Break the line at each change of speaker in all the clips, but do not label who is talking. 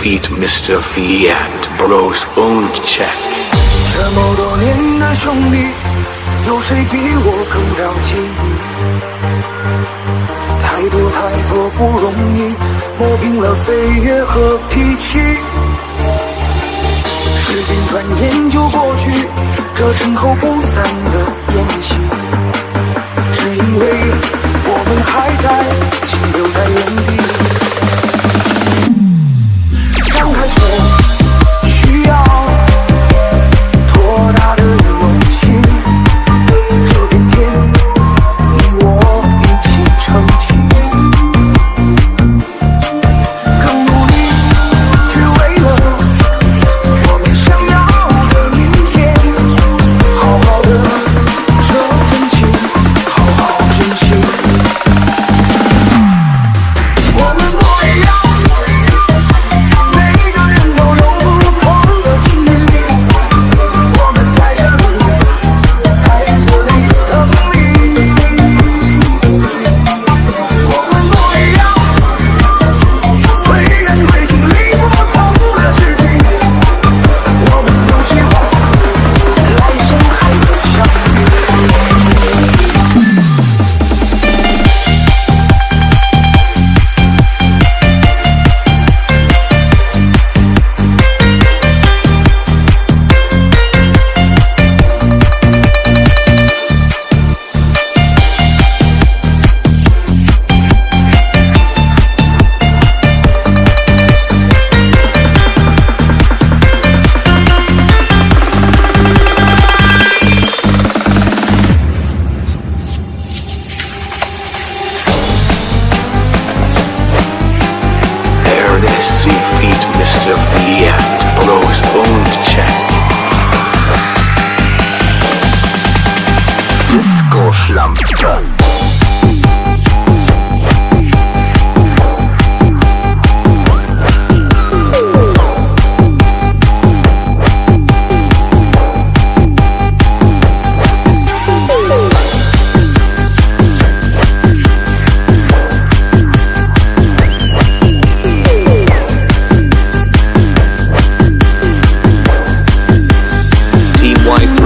feet Mr. Fiat Bros owned check。
这么多年的兄弟，有谁比我更了解你？太多不容易，磨平了岁月和脾气。时间转眼就过去，这身后不散的宴席，是因为我们还在停留在原地。张开手，需要多大的勇气？这片天，你我一起撑起。更努力，只为了我们想要的明天。好好的这份情，好好珍惜。我们不一样，每个人都有不同的经历。我们在这里，在这里等你。我们不一样，虽然会经历不同的事情，我们都希望来生还能相遇。
RSC feet Mr. Fiat Bros owned check。 Disco Schlampe。 Team Y3。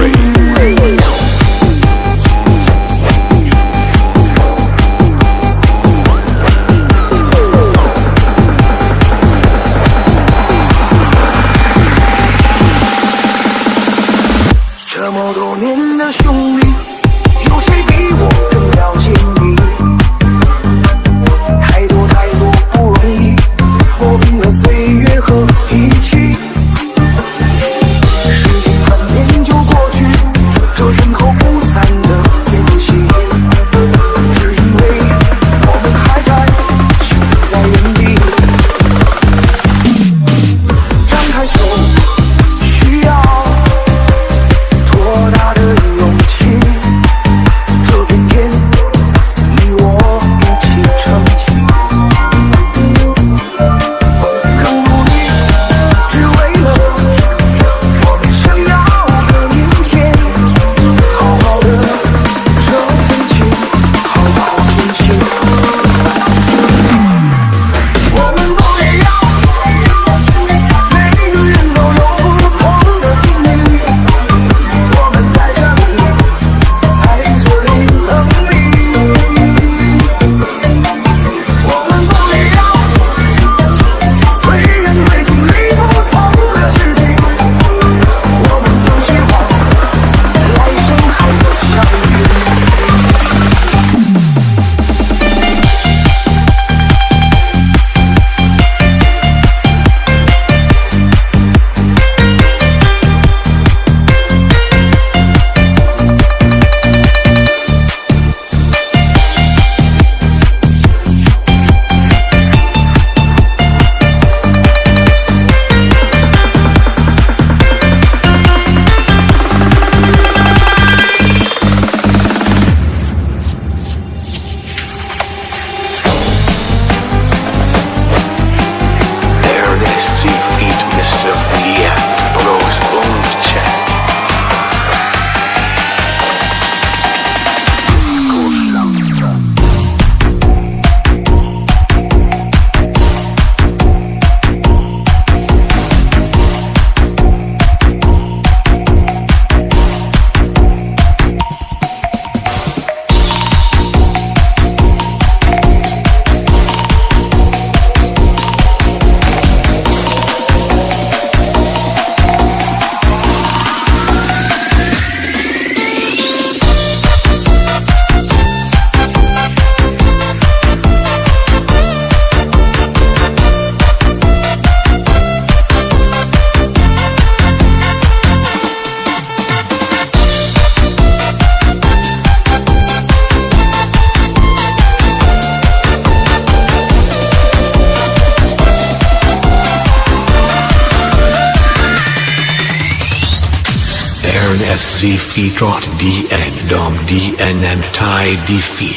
SZ Phi Trot DN Dom DN and Tai D Phi。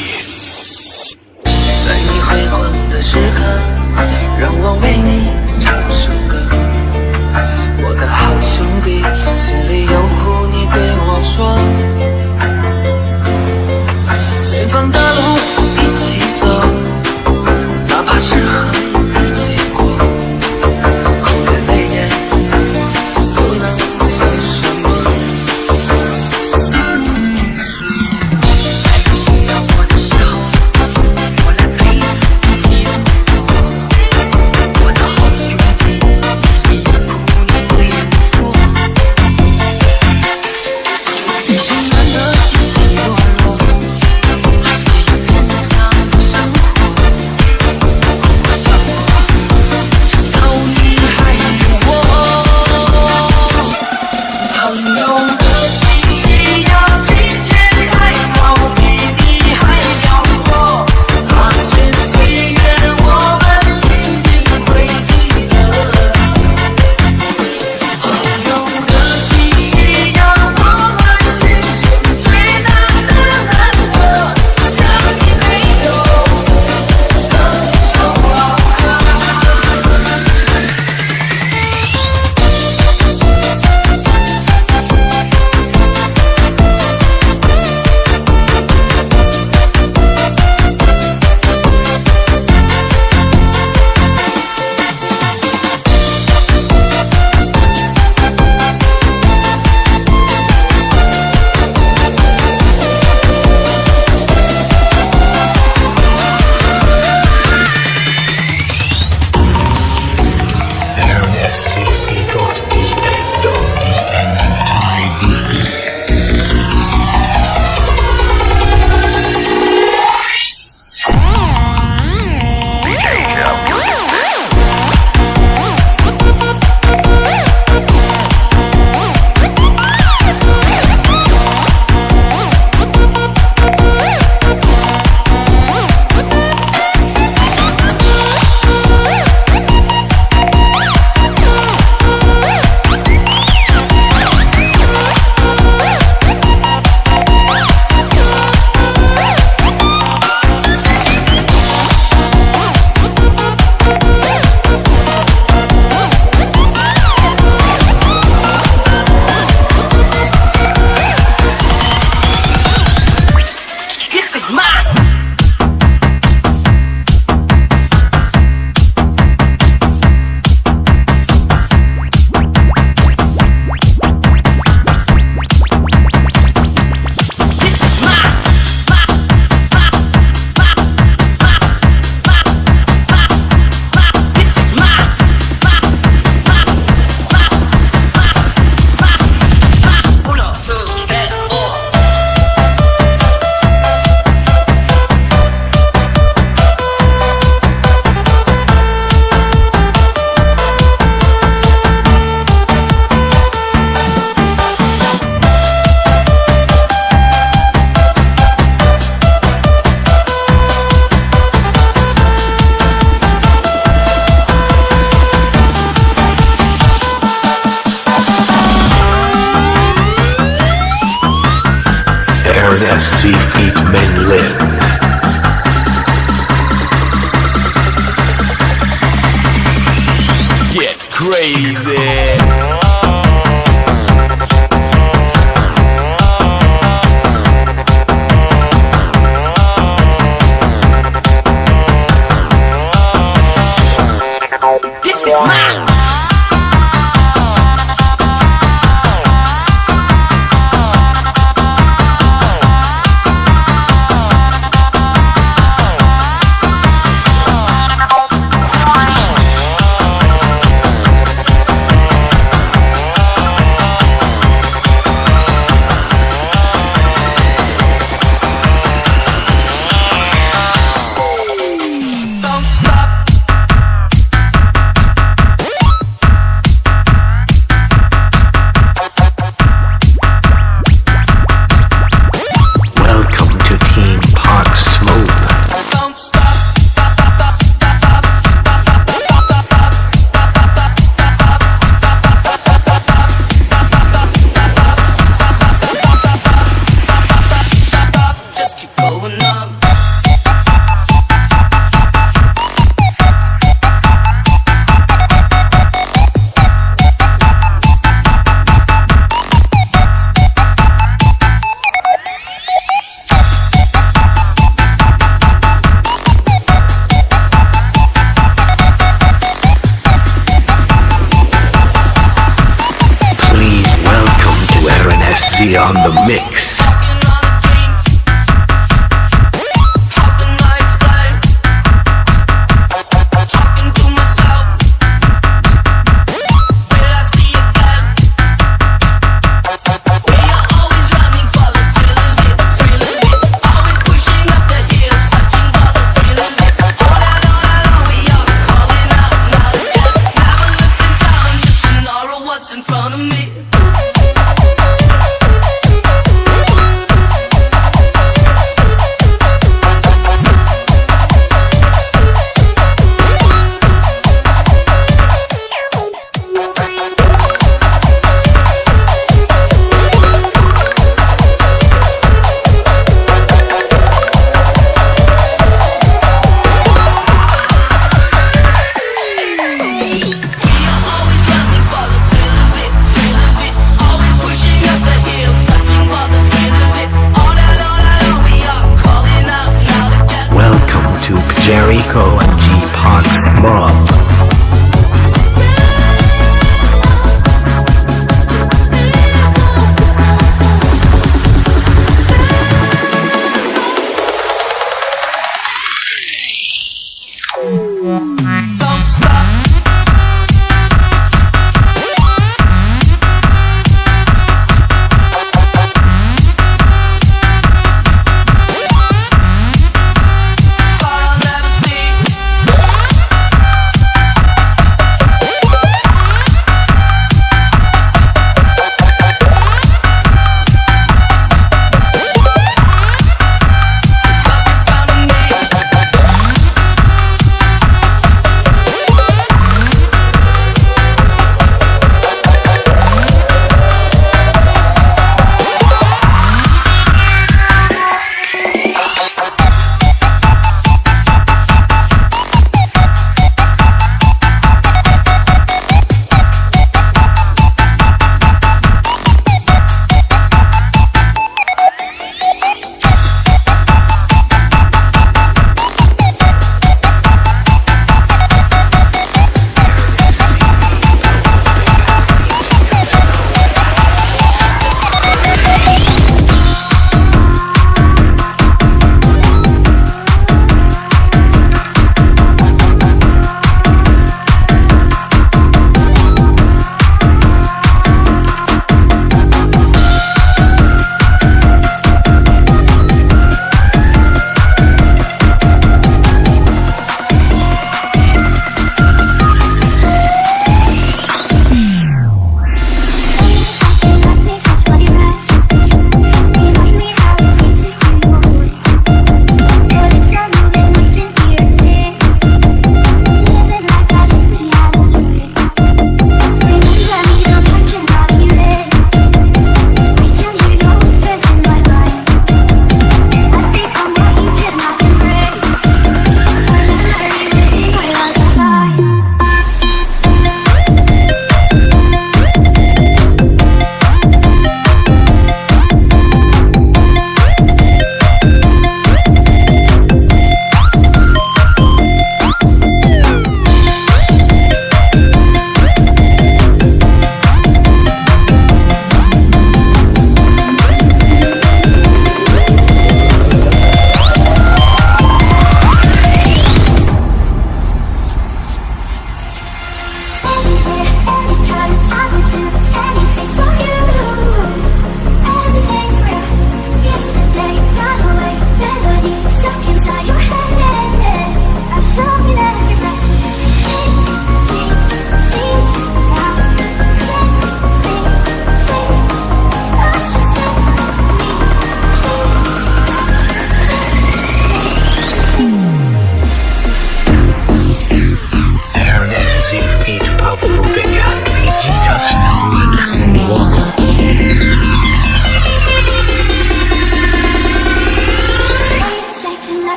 在你悔婚的时刻，让我为你唱首歌。我的好兄弟，心里有苦你对我说。远方的路一起走，哪怕是河一起过，空的泪眼不能算什么。在你需要我的时候，我来陪你一起度过。我的好兄弟，心里有苦你对我说。人生难得起起落落，还是要坚强的生活。至少你还有我，朋友的情谊呀，比天还高，比你还辽阔。那些岁月，我们一定会记得。朋友的情谊呀，我们今生最难得难得，像你没有，像你说话。
Aaron SZ Phi Trot DN Dom DN and Tai D Phi。
This is mine. This is mine. This is mine. Uno, two, three, four.
Aaron SZ Feet Men Live. Get crazy.
This is mine. Don't stop.
on the mix.
Talking on a dream. How can I explain? Talking to myself. Will I see again? We are always running for the thrill of it, thrill of it. Always pushing up the hill, searching for the thrill of it. All along, we are calling out now again. Never looking down, just in awe of what's in front of me.
Welcome to Jericho and G-Pod Mob.
Don't stop. Thought I'll never see. Love you found in me.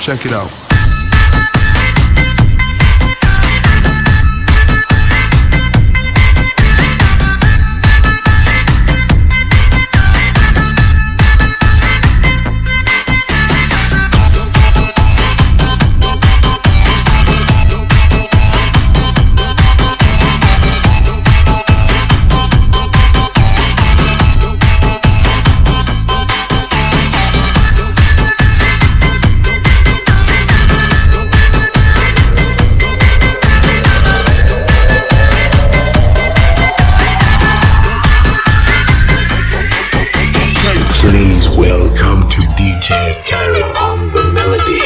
check it out.
Please welcome to DJ Carol on the melody.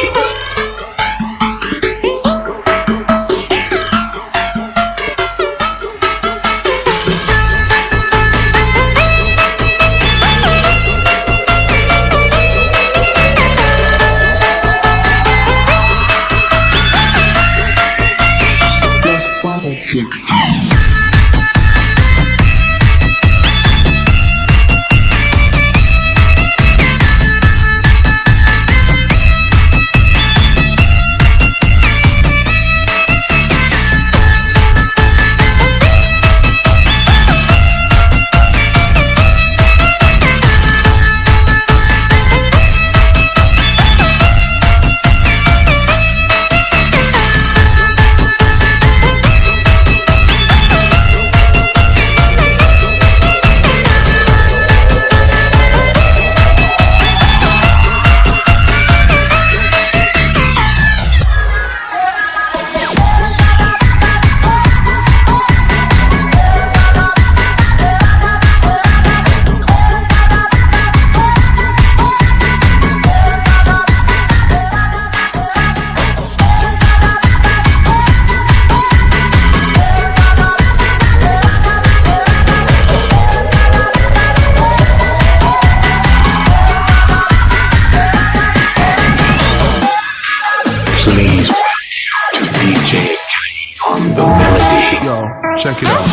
Please to DJ on the melody.
Yo, check it out.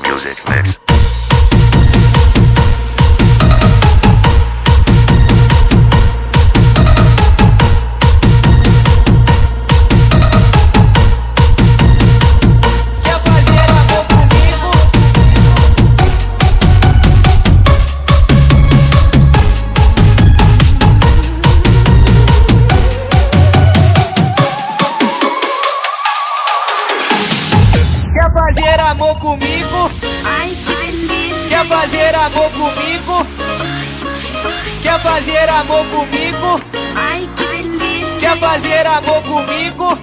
Music mix.
Quer fazer amor comigo?
Ai, que delícia!
Quer fazer amor comigo? Quer fazer amor comigo?
Ai, que delícia!
Quer fazer amor comigo?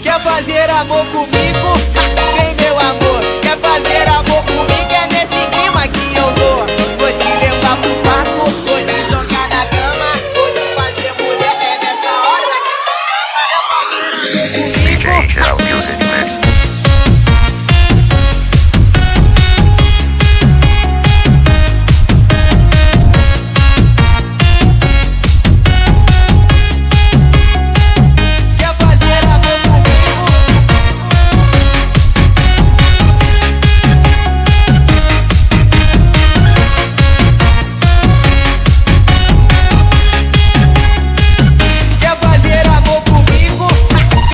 Quer fazer amor comigo? Vem, meu amor, quer fazer amor comigo? É nesse clima que eu vou te levar pro